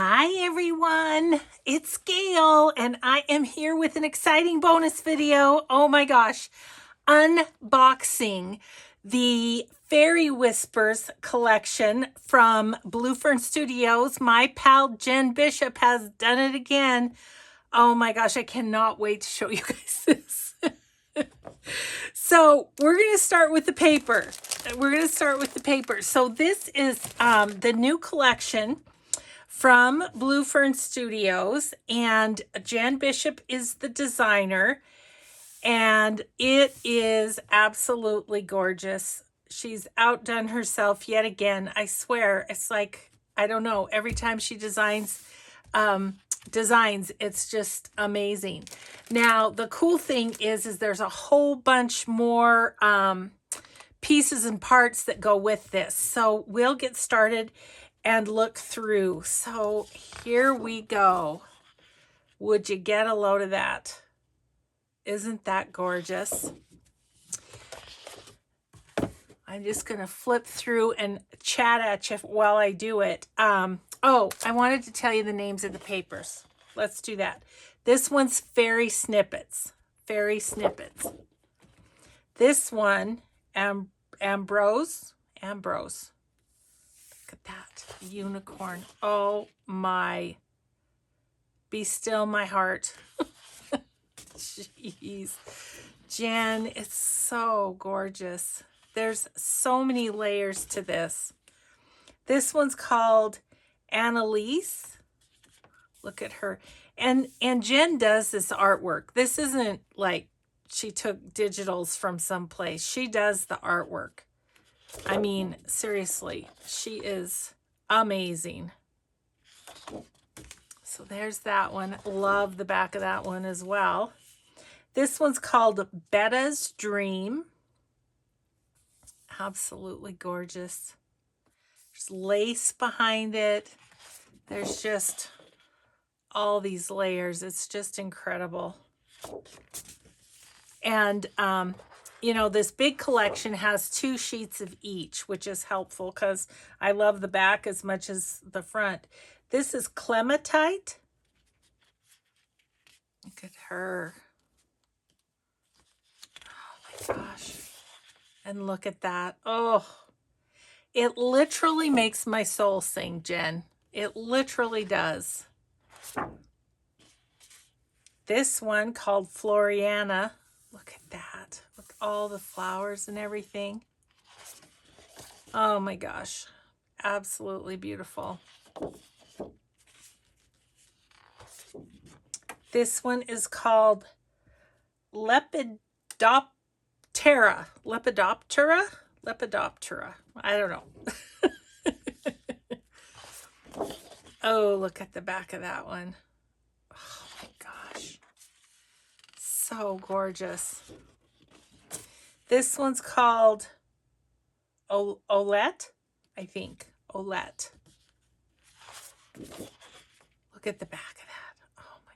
Hi everyone, it's Gail and I am here with an exciting bonus video. Oh my gosh, unboxing the Fairy Whispers collection from Blue Fern Studios. My pal Jen Bishop has done it again. Oh my gosh, I cannot wait to show you guys this. So we're going to start with the paper. So this is the new collection from Blue Fern Studios, and Jan Bishop is the designer, and it is absolutely gorgeous. She's outdone herself yet again. I swear, it's like, I don't know, every time she designs, it's just amazing. Now, the cool thing is there's a whole bunch more pieces and parts that go with this. So we'll get started and look through. So here we go. Would you get a load of that? Isn't that gorgeous? I'm just going to flip through and chat at you while I do it. Oh, I wanted to tell you the names of the papers. Let's do that. This one's Fairy Snippets. Fairy Snippets. This one, Ambrose. Look at that unicorn. Oh my. Be still my heart. Jeez. Jen, it's so gorgeous. There's so many layers to this. This one's called Annalise. Look at her. And Jen does this artwork. This isn't like she took digitals from someplace. She does the artwork. I mean, seriously, she is amazing. So there's that one. Love the back of that one as well. This one's called Betta's Dream. Absolutely gorgeous. There's lace behind it. There's just all these layers. It's just incredible. And, you know, this big collection has 2 sheets of each, which is helpful because I love the back as much as the front. This is Clematite. Look at her. Oh my gosh. And look at that. Oh, it literally makes my soul sing, Jen. It literally does. This one called Floriana. Look at that. Look, all the flowers and everything. Oh my gosh. Absolutely beautiful. This one is called Lepidoptera. Lepidoptera. I don't know. Oh, look at the back of that one. Oh my gosh. So gorgeous. This one's called Olette, I think. Olette. Look at the back of that. Oh my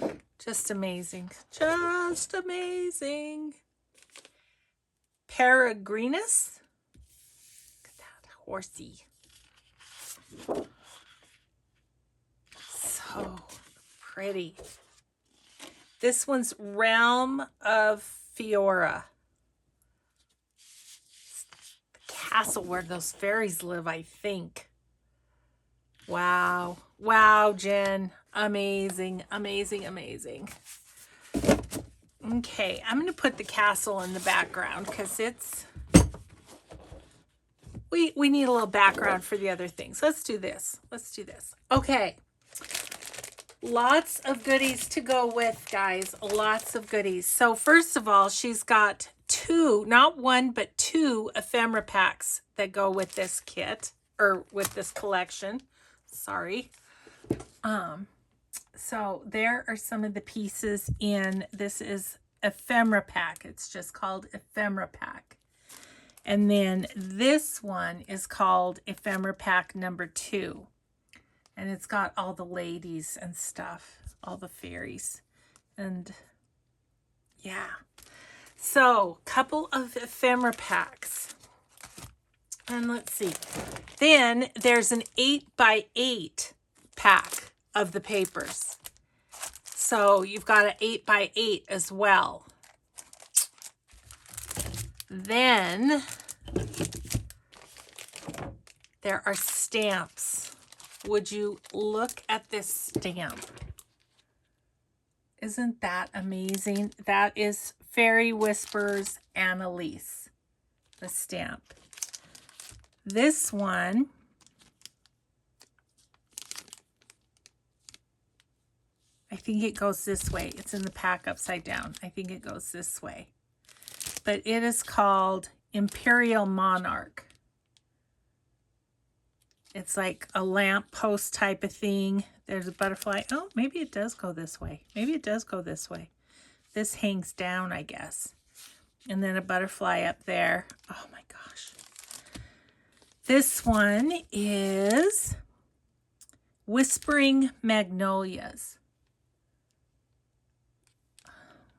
God. Just amazing. Just amazing. Peregrinus. Look at that horsey. So pretty. This one's Realm of Fiora. The castle where those fairies live, I think. Wow. Wow, Jen. Amazing, amazing, amazing. Okay, I'm going to put the castle in the background because it's... We need a little background for the other things. Let's do this. Okay. Lots of goodies to go with, guys. Lots of goodies. So first of all, she's got 2, not 1, but 2 ephemera packs that go with this kit, or with this collection. Sorry. So there are some of the pieces in, this is ephemera pack. It's just called ephemera pack. And then this one is called ephemera pack number 2. And it's got all the ladies and stuff, all the fairies. And yeah. So, couple of ephemera packs. And let's see. Then there's an 8x8 pack of the papers. So you've got an 8x8 as well. Then there are stamps. Would you look at this stamp? Isn't that amazing? That is Fairy Whispers Annalise, the stamp. This one, I think it goes this way. It's in the pack upside down. I think it goes this way. But it is called Imperial Monarch. It's like a lamp post type of thing. There's a butterfly. Oh, maybe it does go this way. Maybe it does go this way. This hangs down, I guess. And then a butterfly up there. Oh my gosh. This one is Whispering Magnolias. Oh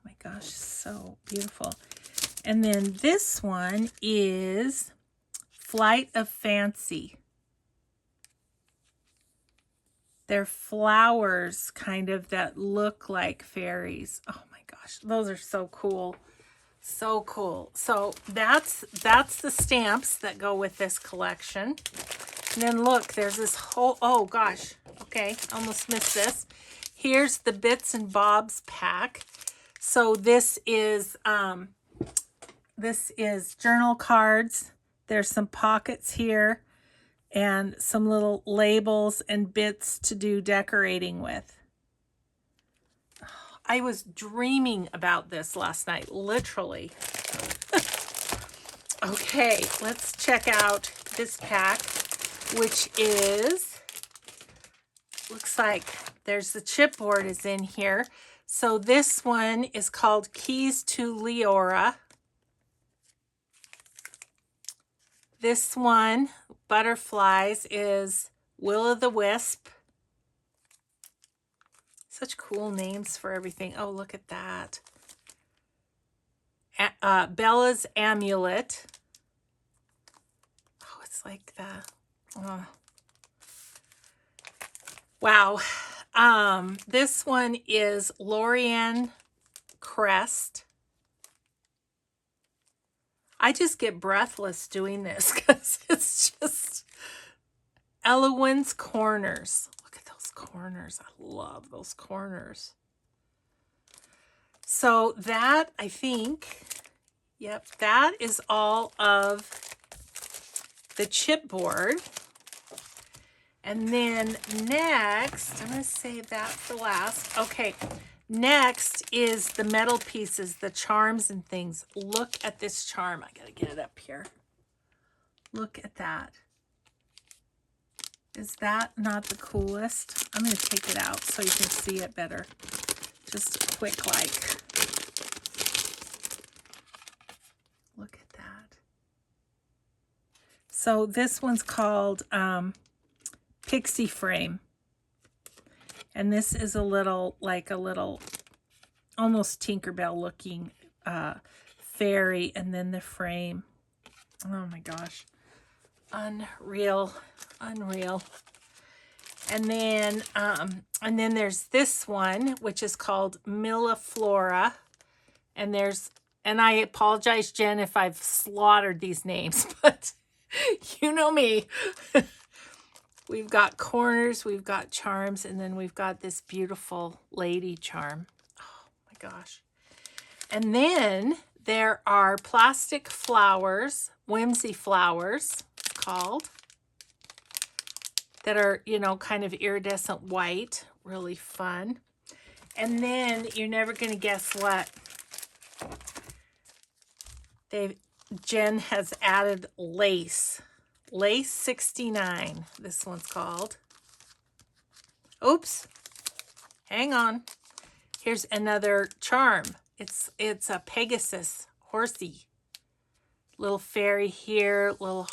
my gosh, so beautiful. And then this one is Flight of Fancy. They're flowers kind of that look like fairies. Oh my gosh, those are so cool. So cool. So that's the stamps that go with this collection. And then look, there's this whole, oh gosh, okay, almost missed this. Here's the Bits and Bobs pack. So this is journal cards. There's some pockets here and some little labels and bits to do decorating with. I was dreaming about this last night, literally. Okay, let's check out this pack, which is, looks like there's the chipboard is in here. So this one is called Keys to Leora. This one, Butterflies, is Will-o'-the-Wisp. Such cool names for everything. Oh, look at that. Bella's Amulet. Oh, it's like that. Oh. Wow. This one is Lorianne Crest. I just get breathless doing this because it's just Elowin's Corners. Look at those corners. I love those corners. So that, I think, yep, that is all of the chipboard. And then next, I'm going to save that for last. Okay, next is the metal pieces, the charms and things. Look at this charm. I got to get it up here. Look at that. Is that not the coolest? I'm going to take it out so you can see it better. Just quick like. Look at that. So this one's called Pixie Frame. And this is a little, like a little, almost Tinkerbell looking fairy. And then the frame. Oh my gosh. Unreal. Unreal. And then there's this one, which is called Milliflora. And I apologize, Jen, if I've slaughtered these names, but you know me. We've got corners, we've got charms, and then we've got this beautiful lady charm. Oh my gosh. And then there are plastic flowers, Whimsy Flowers, it's called, that are, you know, kind of iridescent white, really fun. And then you're never going to guess what. Jen has added lace. Lace 69, this one's called. Oops. Hang on. Here's another charm. It's a Pegasus horsey. Little fairy here, little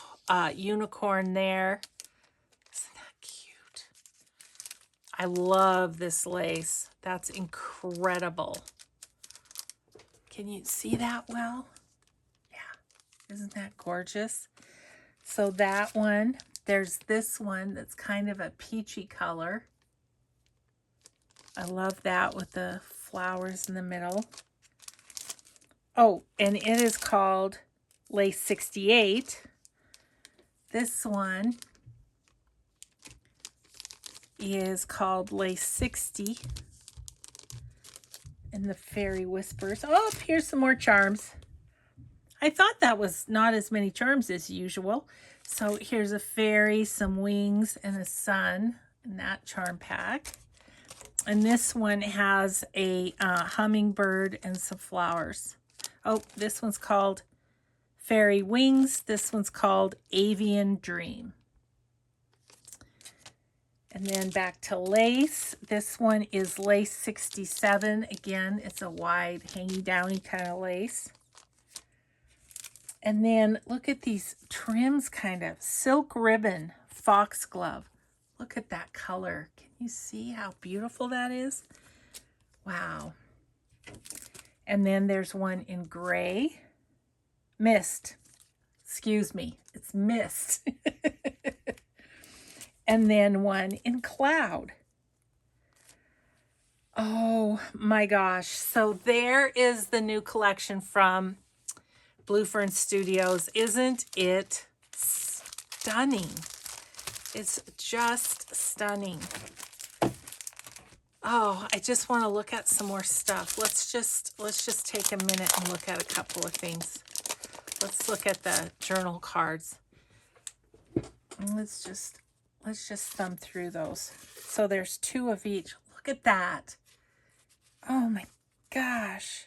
unicorn there. Isn't that cute? I love this lace. That's incredible. Can you see that well? Yeah. Isn't that gorgeous? So that one, there's this one that's kind of a peachy color. I love that with the flowers in the middle. Oh, and it is called Lace 68. This one is called Lace 60. And the Fairy Whispers. Oh, here's some more charms. I thought that was not as many charms as usual. So here's a fairy, some wings, and a sun in that charm pack. And this one has a hummingbird and some flowers. Oh, this one's called Fairy Wings. This one's called Avian Dream. And then back to lace. This one is Lace 67. Again, it's a wide, hangy downy kind of lace. And then look at these trims, kind of. Silk ribbon, foxglove. Look at that color. Can you see how beautiful that is? Wow. And then there's one in gray. Mist. Excuse me. It's mist. And then one in cloud. Oh my gosh. So there is the new collection from Blue Fern Studios. Isn't it stunning? It's just stunning. Oh, I just want to look at some more stuff. Let's just take a minute and look at a couple of things. Let's look at the journal cards. Let's just thumb through those. So there's 2 of each. Look at that. Oh my gosh.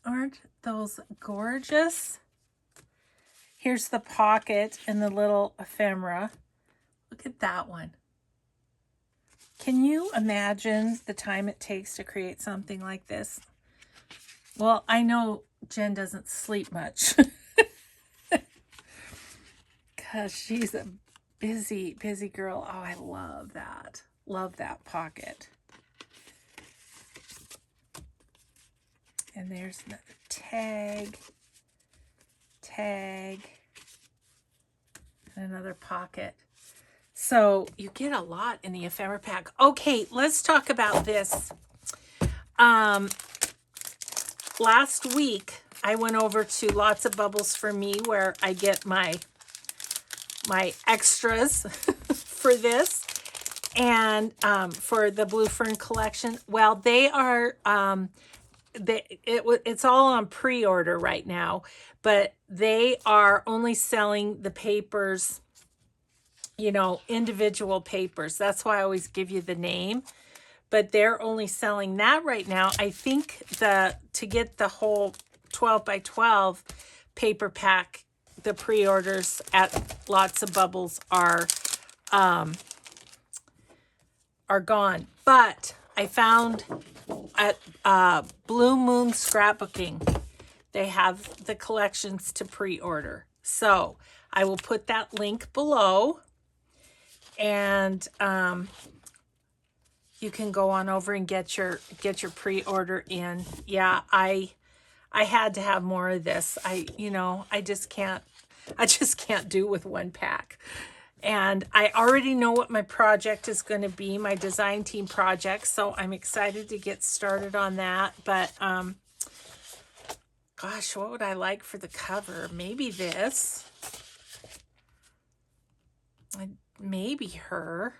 Aren't those gorgeous? Here's the pocket and the little ephemera. Look at that one. Can you imagine the time it takes to create something like this? Well, I know Jen doesn't sleep much. Because she's a busy girl. Oh, I love that. Love that pocket. And there's another tag. And another pocket. So you get a lot in the ephemera pack. Okay, let's talk about this. Last week, I went over to Lots of Bubbles for Me, where I get my extras for this, and for the Blue Fern collection. Well, they are it's all on pre-order right now, but they are only selling the papers, you know, individual papers. That's why I always give you the name, but they're only selling that right now. I think to get the whole 12 by 12 paper pack, the pre-orders at Lots of Bubbles are gone. But I found at Blue Moon Scrapbooking, they have the collections to pre-order. So I will put that link below, and you can go on over and get your pre-order in. Yeah, I had to have more of this. I just can't do with one pack. And I already know what my project is going to be, my design team project, so I'm excited to get started on that. But gosh, what would I like for the cover? Maybe this. Maybe her.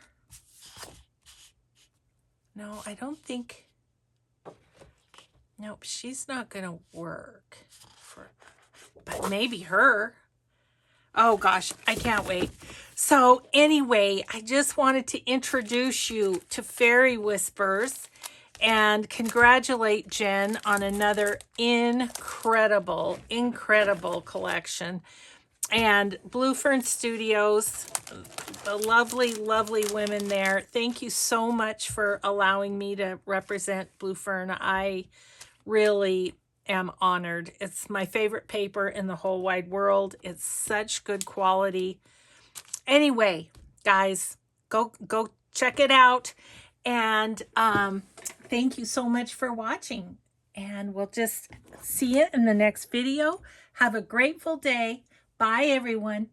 No, I don't think. Nope, she's not going to work. But maybe her. Oh gosh, I can't wait. So anyway, I just wanted to introduce you to Fairy Whispers and congratulate Jen on another incredible collection. And Blue Fern Studios, the lovely women there. Thank you so much for allowing me to represent Blue Fern. I really am honored. It's my favorite paper in the whole wide world. It's such good quality. Anyway, guys, go check it out. And thank you so much for watching. And we'll just see you in the next video. Have a grateful day. Bye, everyone.